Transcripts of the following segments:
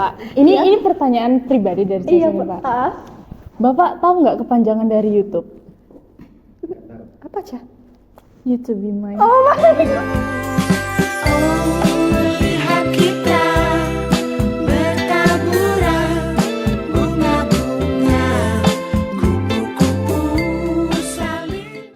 Pak. Ini pertanyaan pribadi dari saya nih, Pak. Bapak tahu nggak kepanjangan dari YouTube? Apa, Ca? YouTube Be Mine. Oh my God. Melihat kita bertaburan bunga-bunga, kupu-kupu saling.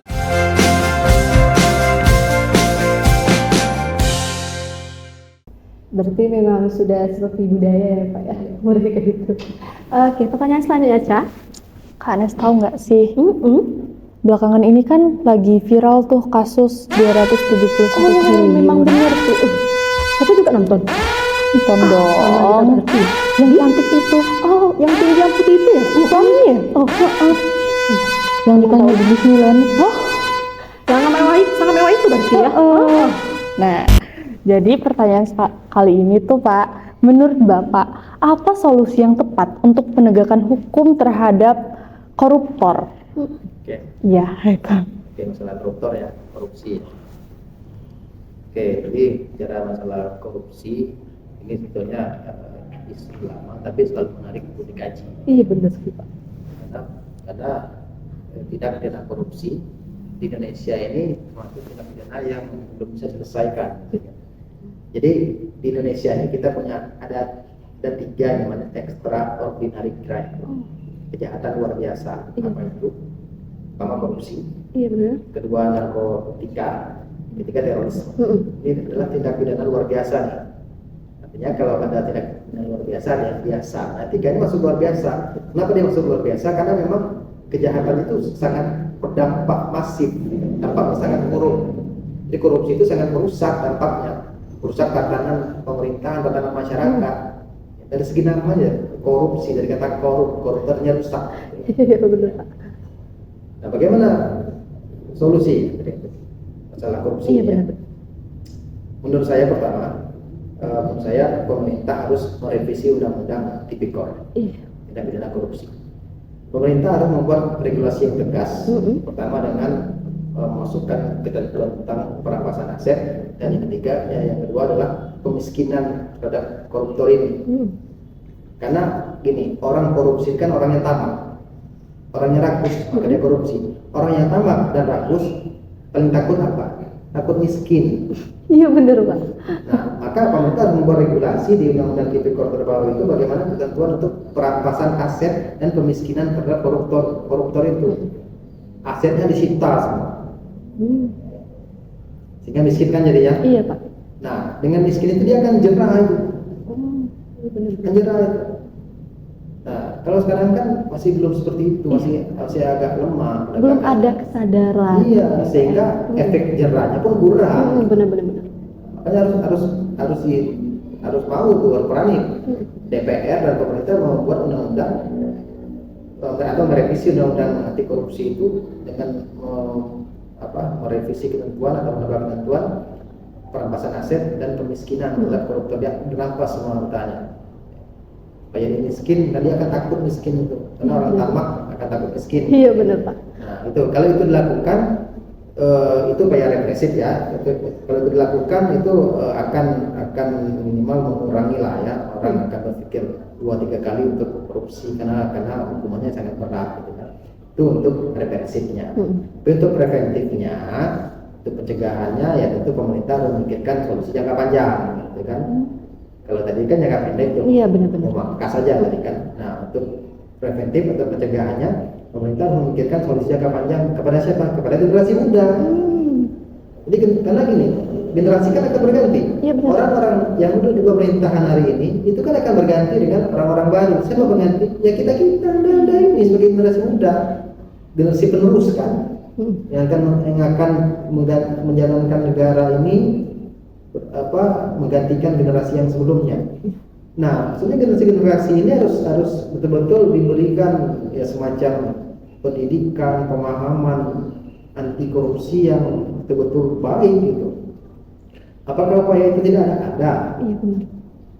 Berarti memang sudah seperti budaya ya, Pak ya? Mereka itu. Oke, pertanyaan selanjutnya, Ca. Kak Nes tahu nggak sih? Belakangan ini kan lagi viral tuh kasus 271 triliun. Memang benar tuh. Saya juga nonton. Nonton dong. Yang cantik itu. Oh, yang tinggi yang putih itu ya? Suaminya? Oh, Yang ditanya di Disneyland. Oh, yang sangat mewah itu berarti ya? Nah, jadi pertanyaan kali ini tuh Pak, menurut Bapak, apa solusi yang tepat untuk penegakan hukum terhadap koruptor? Oke, Ya, itu. masalah koruptor ya, korupsi. Oke, jadi bicara masalah korupsi ini sebetulnya isu lama, tapi selalu menarik untuk dikaji. Iya benar sih, Pak. Karena tindak pidana korupsi di Indonesia ini termasuk tindak pidana yang belum bisa diselesaikan. Jadi di Indonesia ini kita punya ada tiga yang namanya extraordinary crime, kejahatan luar biasa. Apa itu? Pertama korupsi, Iya benar. kedua narkotika, ketiga terorisme. Ini adalah tindak pidana luar biasa nih. Artinya kalau ada tindak pidana luar biasa ada yang biasa. Nah, tiga ini masuk luar biasa. Kenapa dia masuk luar biasa? Karena memang kejahatan itu sangat berdampak masif, dampaknya sangat buruk. Jadi korupsi itu sangat merusak dampaknya, merusak tatanan pemerintahan, tatanan masyarakat. Dari segi namanya korupsi, dari kata koruptornya rusak. Iya benar, Pak. Nah, bagaimana solusi masalah korupsi? Iya benar. Menurut saya pertama, pemerintah harus merevisi undang-undang tipikor, Iya. tindak pidana korupsi. Pemerintah harus membuat regulasi yang tegas. Pertama dengan memasukkan ketentuan tentang perampasan aset, dan yang ketiga, yang kedua adalah pemiskinan terhadap koruptor ini. Karena gini, orang korupsi kan orang yang tamak, orang yang rakus, maka dia korupsi. Orang yang tamak dan rakus paling takut apa? Takut miskin. Iya benar, Pak. Nah, maka pemerintah harus membuat regulasi di Undang-Undang Tipikor terbaru itu bagaimana ketentuan untuk perampasan aset dan pemiskinan terhadap koruptor itu. Asetnya disita semua, sehingga miskin kan jadinya. Iya, Pak. Nah, dengan miskin itu dia akan jerah itu. Iya benar. Akan jerah itu. Nah, kalau sekarang kan masih belum seperti itu, masih agak lemah. Belum ada kesadaran. Iya, sehingga efek jerahnya pun kurang. Benar. Makanya harus mau tuh berani DPR dan pemerintah membuat undang-undang atau merevisi undang-undang anti korupsi itu dengan merevisi ketentuan atau menambah ketentuan perampasan aset dan pemiskinan terhadap koruptor. Dia dirampas semua hartanya. Supaya dia miskin, dan dia akan takut miskin itu, karena orang tamak akan takut miskin. Iya benar, Pak. Nah, itu kalau itu dilakukan, itu kayak represif ya. Kalau itu dilakukan itu akan minimal mengurangi lah ya, orang akan berpikir 2-3 kali untuk korupsi karena hukumannya sangat berat gitu kan. Itu untuk represifnya. Tapi untuk preventifnya, untuk pencegahannya ya tentu pemerintah harus memikirkan solusi jangka panjang gitu kan. Kalau tadi kan jangka pendek tuh, Iya benar. memangkas saja tadi kan. Nah, untuk preventif atau pencegahannya, pemerintah harus memikirkan solusi jangka panjang kepada siapa? Kepada generasi muda. Jadi karena gini, generasi kan akan berganti. Iya, benar. Orang-orang yang duduk di pemerintahan hari ini itu kan akan berganti dengan orang-orang baru. Siapa pengganti? Ya kita anda ini sebagai generasi muda, generasi penerus kan, yang akan menjalankan negara ini, menggantikan generasi yang sebelumnya. Nah, maksudnya generasi ini harus betul-betul diberikan ya semacam pendidikan, pemahaman anti korupsi yang betul-betul baik gitu. Apakah upaya itu tidak ada? Ada. Iya benar.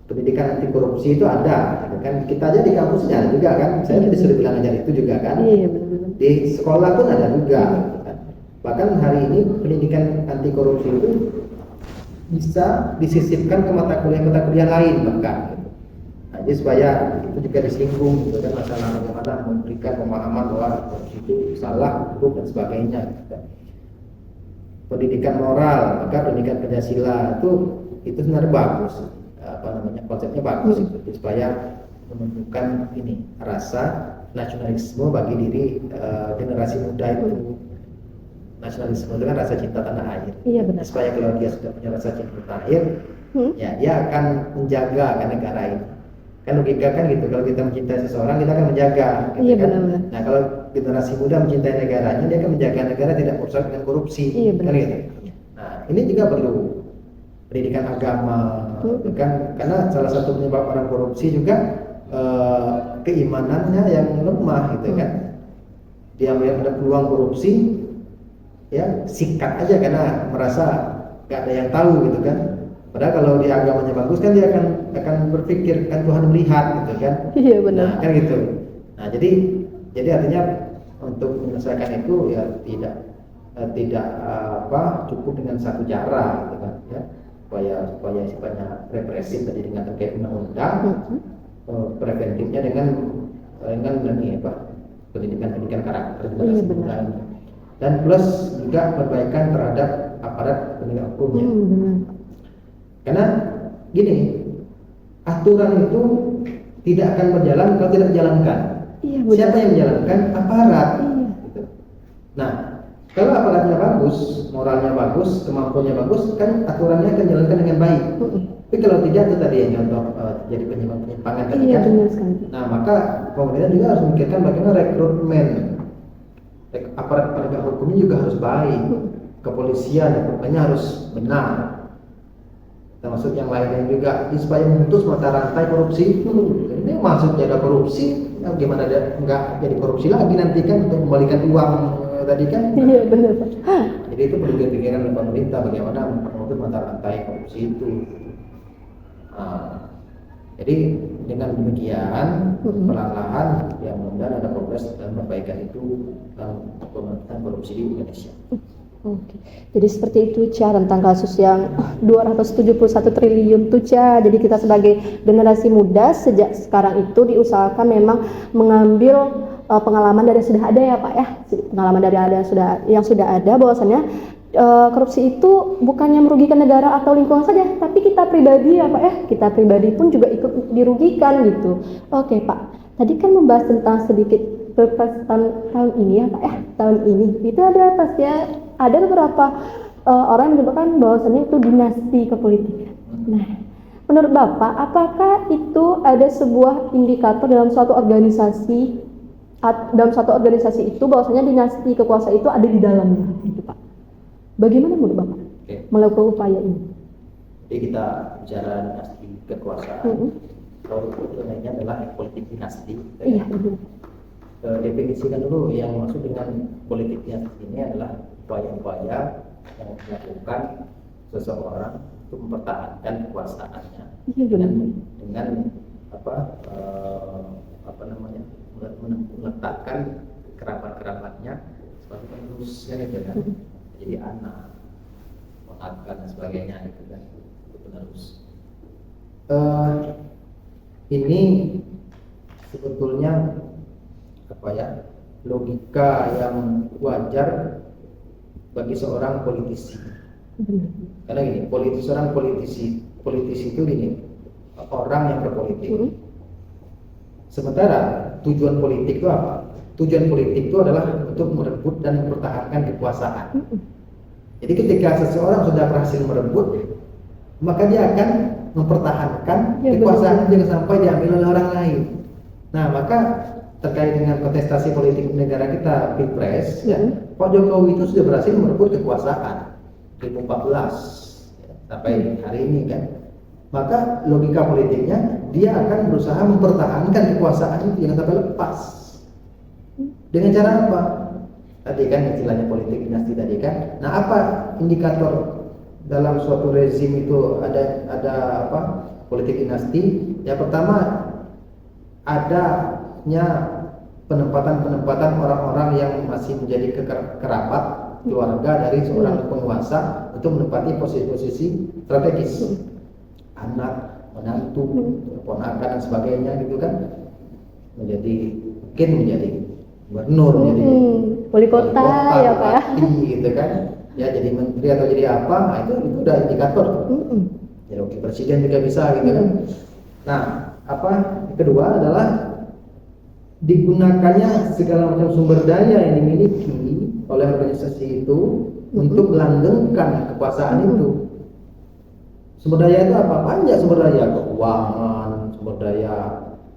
Pendidikan anti korupsi itu ada, gitu kan? Kita aja di kampusnya ada juga kan? Saya disuruh bilang aja itu juga kan? Iya benar. Di sekolah pun ada juga. Gitu kan? Bahkan hari ini pendidikan anti korupsi itu bisa disisipkan ke mata kuliah lain bahkan. Gitu. Nah, Jadi supaya itu juga disinggung gitu kan, masalah bagaimana memberikan pemahaman bahwa korupsi itu salah, buruk dan sebagainya. Gitu. Pendidikan moral, maka pendidikan Pancasila itu sebenarnya bagus, konsepnya bagus itu supaya menumbuhkan ini rasa nasionalisme bagi diri generasi muda itu. Nasionalisme itu kan rasa cinta tanah air. Iya, benar. Supaya kalau dia sudah punya rasa cinta tanah air, ya dia akan menjaga kan negara ini. Kan logika kan gitu, kalau kita mencintai seseorang kita akan menjaga. Gitu, Iya, kan? benar-benar. Nah kalau generasi muda mencintai negaranya, dia akan menjaga negara tidak merusak dengan korupsi. Iya, benar. Kan gitu. Nah ini juga perlu pendidikan agama, gitu kan? Karena salah satu penyebab orang korupsi juga keimanannya yang lemah, gitu kan? Dia melihat ada peluang korupsi, ya sikat aja karena merasa gak ada yang tahu, gitu kan? Padahal kalau dia agamanya bagus kan dia akan berpikir kan Tuhan melihat, gitu kan? Iya, benar. Nah, kan gitu. Nah jadi artinya untuk menyelesaikan itu ya tidak cukup dengan satu cara, gitu kan? Ya supaya sifatnya represif tadi dengan terkait undang-undang, preventifnya dengan ini pendidikan karakter Iya, benar. dan plus juga perbaikan terhadap aparat penegak hukumnya. Benar. Karena gini, aturan itu tidak akan berjalan kalau tidak dijalankan. Iya, benar. Siapa yang menjalankan? Aparat. Iya. Gitu. Nah, kalau aparatnya bagus, moralnya bagus, kemampuannya bagus, kan aturannya akan dijalankan dengan baik. Tapi kalau tidak, itu tadi yang contoh jadi penyimpangan tadi Iya, kan. benar sekali. Nah, maka pemerintah juga harus memikirkan bagaimana rekrutmen aparat penegak hukumnya juga harus baik. Kepolisian rekrutmennya harus benar. Termasuk yang lainnya juga supaya memutus mata rantai korupsi itu. Ini masuk ada korupsi, ya gimana dia nggak jadi korupsi lagi nanti kan untuk kembalikan uang tadi kan. Iya, benar. Jadi itu perlu dipikirkan oleh pemerintah bagaimana memutus mata rantai korupsi itu. Nah, jadi dengan demikian perlahan-lahan ya mudah-mudahan ada progres dan perbaikan itu dalam pemberantasan korupsi di Indonesia. Oke. Jadi seperti itu Ca tentang kasus yang 271 triliun tuh Ca. Jadi kita sebagai generasi muda sejak sekarang itu diusahakan memang mengambil pengalaman dari yang sudah ada ya Pak ya. Pengalaman dari yang sudah ada bahwasannya korupsi itu bukannya merugikan negara atau lingkungan saja, tapi kita pribadi ya Pak ya. Kita pribadi pun juga ikut dirugikan gitu. Oke Pak. Tadi kan membahas tentang sedikit Pilpres tahun ini ya Pak ya. Tahun ini itu ada beberapa orang yang menyebutkan bahwasannya itu dinasti kepolitikan. Nah, menurut Bapak, apakah itu ada sebuah indikator dalam suatu organisasi itu bahwasanya dinasti kekuasaan itu ada di dalamnya, gitu Pak? Bagaimana menurut Bapak melakukan upaya ini? Jadi kita bicara dinasti kekuasaan. Kalau itu namanya adalah politik dinasti. Iya. Definisikan dulu yang maksud dengan politik dinasti ini adalah upaya-upaya yang dilakukan seseorang untuk mempertahankan kekuasaannya dengan meletakkan kerabat-kerabatnya sebagai penerusnya gitu kan, jadi anak, ponakan dan sebagainya gitu kan, itu penerus. Ini sebetulnya logika yang wajar bagi seorang politisi. Karena gini, seorang politisi itu gini, orang yang berpolitik. Sementara tujuan politik itu apa? Tujuan politik itu adalah untuk merebut dan mempertahankan kekuasaan. Jadi ketika seseorang sudah berhasil merebut, maka dia akan mempertahankan kekuasaan jangan sampai diambil oleh orang lain. Nah, maka terkait dengan kontestasi politik negara kita Pilpres, Pak Jokowi itu sudah berhasil merebut kekuasaan 2014 sampai hari ini kan. Maka logika politiknya dia akan berusaha mempertahankan kekuasaan itu jangan sampai lepas. Dengan cara apa? Tadi kan istilahnya politik dinasti tadi kan. Nah, apa indikator dalam suatu rezim itu ada politik dinasti? Yang pertama adanya penempatan orang-orang yang masih menjadi kerabat keluarga dari seorang penguasa untuk menempati posisi-posisi strategis. Anak, menantu, ponakan dan sebagainya gitu kan, mungkin menjadi gubernur, menjadi Wali kota ya Pak ya. bupati, gitu kan, ya jadi menteri atau jadi apa, nah itu udah indikator tuh. Jadi wakil presiden juga bisa gitu kan. Nah, apa kedua adalah digunakannya segala macam sumber daya yang dimiliki oleh organisasi itu untuk melanggengkan kekuasaan itu. Sumber daya itu apa? Banyak sumber daya, keuangan, sumber daya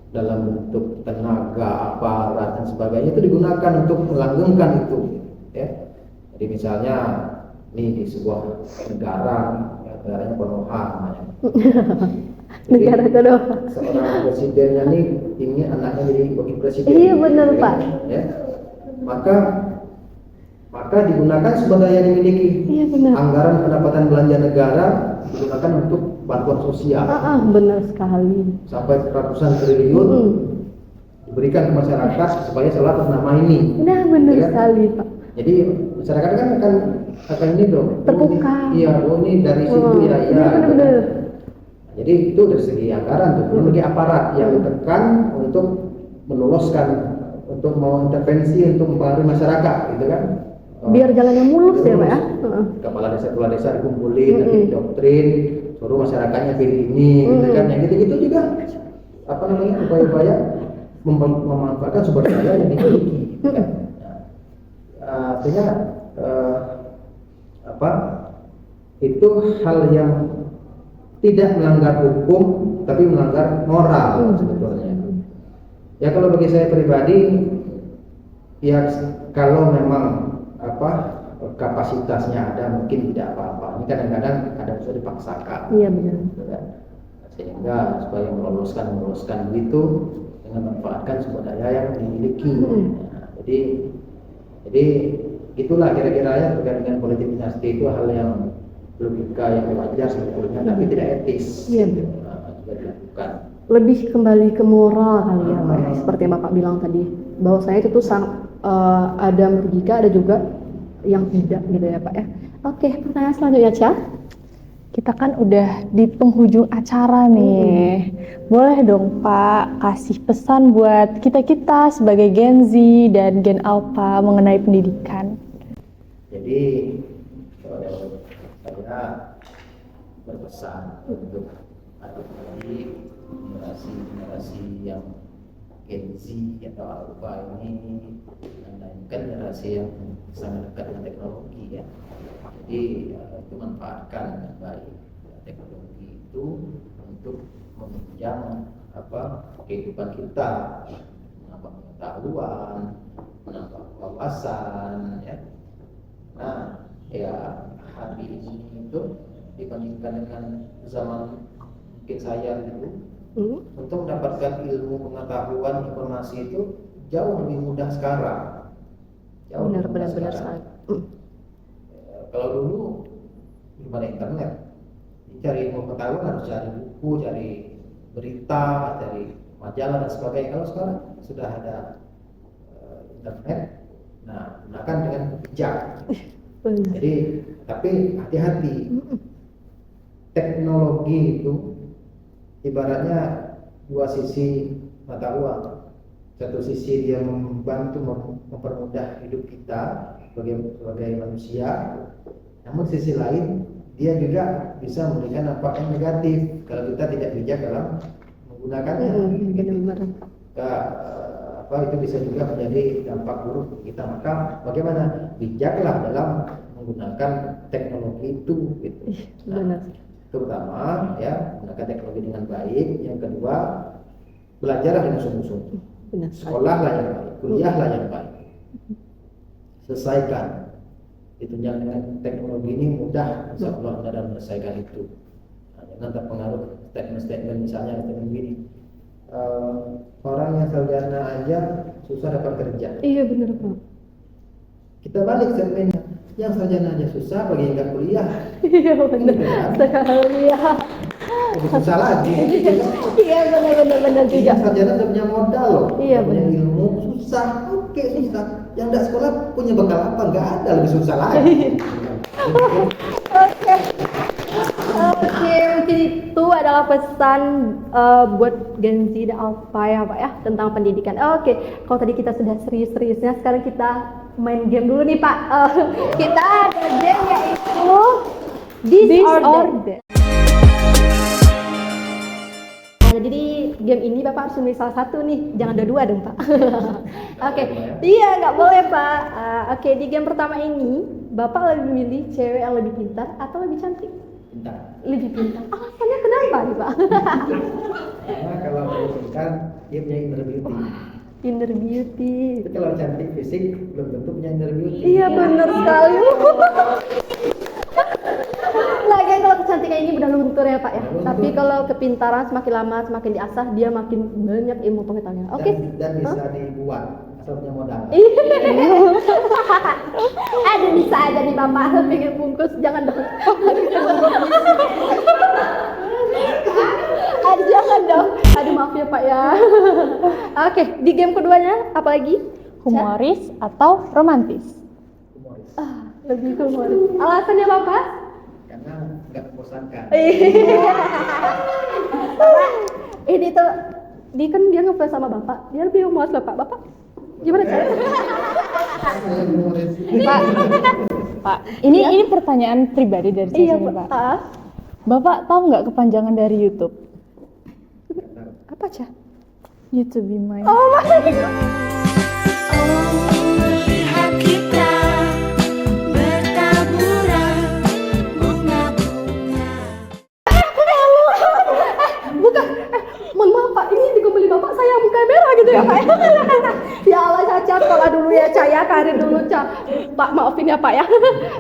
dalam bentuk tenaga, aparat dan sebagainya itu digunakan untuk melanggengkan itu, ya. Jadi misalnya ini di sebuah negara, ya, negaranya Konoha namanya. Jadi, Negara kedua. seorang presidennya nih ingin anaknya jadi wakil presiden. Iya, benar, ya, Pak. Ya. Maka digunakan sumber daya yang dimiliki. Iya, benar. Anggaran pendapatan belanja negara digunakan untuk bantuan sosial. Benar sekali. Sampai ratusan triliun diberikan ke masyarakat supaya selalu atas nama ini. Nah, benar Ya kan? sekali Pak. Jadi masyarakat kan akan ini dong. Terbuka. Iya, ini dari situ ya. Benar. Jadi itu dari segi anggaran tuh, dari segi aparat yang ditekan untuk meloloskan, untuk mau intervensi untuk mempengaruhi masyarakat, gitu kan? Biar jalannya mulus ya Pak ya. Kepala desa dikumpulin, nanti doktrin, suruh masyarakatnya pilih ini, gitu kan? Yang gitu-gitu juga apa namanya upaya-upaya memanfaatkan sumber daya yang dimiliki, gitu kan? Artinya itu hal yang tidak melanggar hukum tapi melanggar moral sebetulnya. Ya kalau bagi saya pribadi, ya kalau memang kapasitasnya ada mungkin tidak apa-apa. Ini kadang-kadang ada bisa dipaksakan. Iya benar. Sehingga supaya meloloskan begitu dengan memanfaatkan sumber daya yang dimiliki. Nah, jadi itulah kira-kira ya terkait dengan politik dinasti itu hal yang logika yang wajar sebetulnya, tapi tidak etis. Iya. Juga dilakukan. Lebih kembali ke moral kali ya Pak. Seperti yang Bapak bilang tadi, bahwa saya itu tuh ada merugikan, ada juga yang tidak gitu ya Pak ya. Oke, pertanyaan selanjutnya Cia. Kita kan udah di penghujung acara nih. Boleh dong Pak kasih pesan buat kita-kita sebagai Gen Z dan Gen Alpha mengenai pendidikan. Jadi saya berpesan untuk adik-adik generasi yang Gen Z atau Alpha ini, kan generasi yang sangat dekat dengan teknologi ya. Jadi itu manfaatkan dengan baik teknologi itu untuk menunjang kehidupan kita, menambah pengetahuan, menambah wawasan ya. Nah ya hari ini itu dibandingkan dengan zaman mungkin saya dulu, untuk mendapatkan ilmu, pengetahuan, informasi itu jauh lebih mudah sekarang. Benar sekali. Kalau dulu belum ada internet, cari ilmu pengetahuan harus cari buku, cari berita, cari majalah dan sebagainya. Kalau sekarang sudah ada internet, nah gunakan dengan bijak. Jadi tapi hati-hati, teknologi itu ibaratnya dua sisi mata uang. Satu sisi dia membantu mempermudah hidup kita sebagai manusia, namun sisi lain dia juga bisa memberikan dampak yang negatif kalau kita tidak bijak dalam menggunakannya. Itu bisa juga menjadi dampak buruk bagi kita. Maka bagaimana bijaklah dalam menggunakan teknologi itu, gitu. Terutama ya menggunakan teknologi dengan baik. Yang kedua, belajarlah dengan sungguh-sungguh. Sekolahlah yang baik, kuliahlah yang baik. Selesaikan. Ditunjang dengan teknologi ini mudah, insya Allah Anda dalam menyelesaikan itu. Jangan terpengaruh statement-statement misalnya seperti begini. Orang yang sarjana aja susah dapat kerja. Iya benar Pak. Kita balik statementnya, yang sarjana aja susah bagi yang nggak kuliah. Iya benar sekali ya. Lebih susah lagi. Iya benar juga. Yang sarjana sudah punya modal loh, Iya, punya benar. ilmu, susah. Oke susah. Yang nggak sekolah punya bekal apa? Nggak ada, lebih susah lagi. Oke, seperti itu adalah pesan buat Gen Z dan Alpha ya Pak ya tentang pendidikan. Oke, kalau tadi kita sudah serius-seriusnya, sekarang kita main game dulu nih Pak. Kita ada game yaitu This or That. Nah, jadi game ini Bapak harus memilih salah satu nih, jangan dua-dua dong Pak. Oke, iya nggak boleh Pak. Oke, di game pertama ini Bapak lebih milih cewek yang lebih pintar atau lebih cantik? Pintar. Lebih pintar. Alasannya kenapa nih Pak? Karena kalau lebih pintar, dia punya inner beauty. Inner beauty. Tapi kalau cantik fisik, belum tentu punya inner beauty. Iya benar sekali. Lagi kalau kecantikan ini udah luntur ya Pak ya. Luntur. Tapi kalau kepintaran semakin lama semakin diasah dia makin banyak ilmu pengetahuannya. Oke. Dan bisa dibuat, asal punya modal. Aduh bisa aja nih Bapak pengen bungkus jangan dong. Aduh jangan dong. Aduh maaf ya Pak ya. Oke, di game keduanya apa lagi? Humoris atau romantis? Humoris. Lebih ke humoris. Alasannya Bapak? Karena nggak membosankan. Ini tuh dia kan dia ngefans sama Bapak. Dia lebih humoris loh Pak. Bapak gimana cara? Humoris. Pak, ini pertanyaan pribadi dari saya Iya nih, Pak. Pak. Bapak tahu nggak kepanjangan dari YouTube? Apa Cah? YouTube be mine. Oh my God. Melihat kita bertaburan bunga-bunga. Bukan, mohon maaf Pak, ini dikembali Bapak saya bukan merah gitu ya Pak. Ya Allah Caca, sekolah dulu ya Ca ya, karir dulu Ca. Pak maafin ya Pak ya.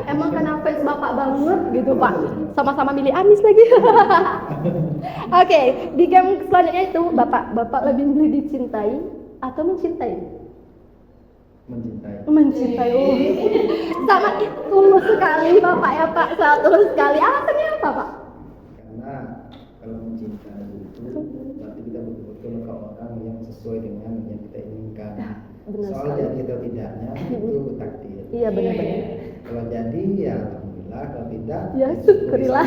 Emang karena fans Bapak banget gitu Pak. Sama-sama milih Anies lagi. Oke, di game selanjutnya itu Bapak lebih milih dicintai atau mencintai? Mencintai. Mencintai. Oh. Sangat tulus sekali Bapak ya Pak, sangat tulus sekali. Alasannya apa Pak? Karena kalau mencintai itu berarti kita betul-betul ke orang yang sesuai dengan yang kita inginkan. Benar Soal sekali. jadi atau tidaknya itu takdir. Iya benar-benar. Kalau jadi ya alhamdulillah, kalau tidak Ya, syukurillah.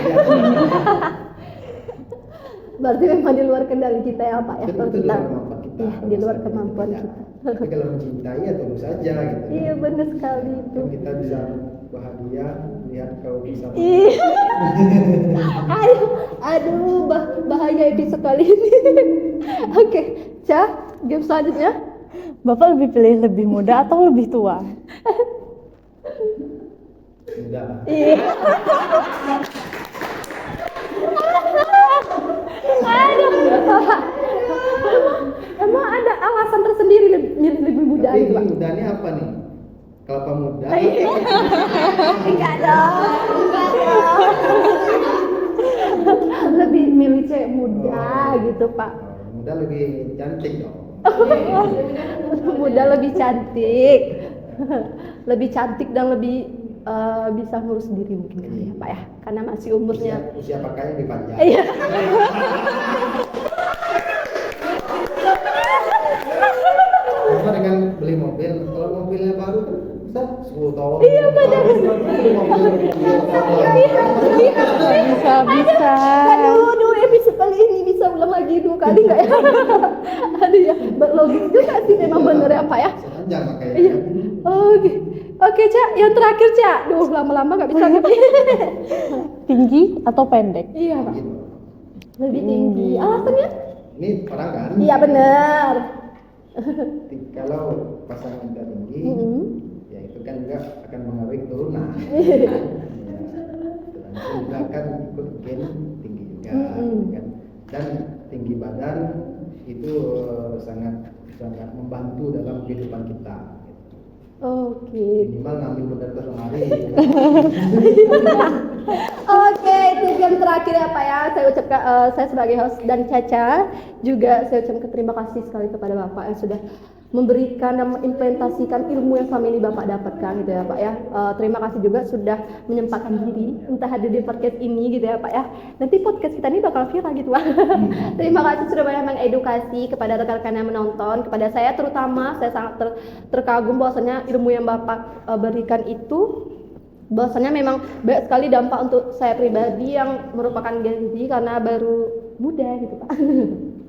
Berarti memang di luar kendali kita ya Pak ya. Itu Kalau di kita luar kemampuan kita. Iya, di luar Kalau kemampuan tidak. kita. Tapi kalau mencintai ya terus saja gitu. Iya benar sekali itu. Kan kita bisa bahagia lihat kau bisa. Ih. Aduh, bahaya episode kali ini. Oke, Cah, game selanjutnya. Bapak lebih pilih lebih muda atau lebih tua? Sudah. Iya. Aduh. Emang ada alasan tersendiri lebih muda Tapi ini, ini Pak? mudanya apa nih? Kelapa muda. Enggak dong. Lebih milih cewek muda gitu, Pak. Muda lebih cantik dong. Muda lebih cantik. Lebih cantik dan lebih bisa ngurus diri mungkin kali ya, Pak ya. Karena masih umurnya. Usia pakainya lebih panjang. Iya. Sama dengan beli mobil, kalau mobilnya baru kan bisa 10 tahun. Iya, benar. Bisa. Aduh, episode kali ini bisa ulang lagi 2 kali nggak ya? Aduh ya, logis juga sih memang bener ya Pak ya. Panjang makanya. Iya. Oke, Cak, yang terakhir Cak. Duh, lama-lama nggak bisa ngerti. Tinggi atau pendek? Iya Pak. Gitu. Lebih tinggi. Alasannya? Ini orang kan? Iya benar. Kalau pasangan kita tinggi, ya itu kan juga akan mengaruhi keturunan. Ya, keturunan juga akan ikut gen tinggi juga, kan? Dan tinggi badan itu sangat membantu dalam kehidupan kita. Oke. Minimal ngambil benda terus lemari. Oke, itu game terakhir ya Pak ya. Saya ucapkan saya sebagai host dan Caca juga saya ucapkan terima kasih sekali kepada Bapak yang sudah memberikan dan mengimplementasikan ilmu yang selama ini Bapak dapatkan gitu ya Pak ya. Terima kasih juga sudah menyempatkan diri untuk hadir di podcast ini gitu ya Pak ya. Nanti podcast kita ini bakal viral gitu Pak. Terima kasih sudah banyak mengedukasi kepada rekan-rekan yang menonton, kepada saya terutama saya sangat terkagum bahwasanya ilmu yang Bapak berikan itu bahwasannya memang banyak sekali dampak untuk saya pribadi yang merupakan Gen Z karena baru muda gitu Pak.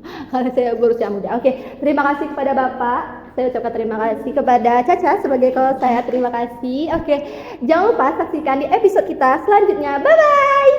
Karena saya berusia muda. Oke, terima kasih kepada Bapak. Saya ucapkan terima kasih kepada Caca sebagai kalau saya. Terima kasih. Oke, jangan lupa saksikan di episode kita selanjutnya. Bye bye.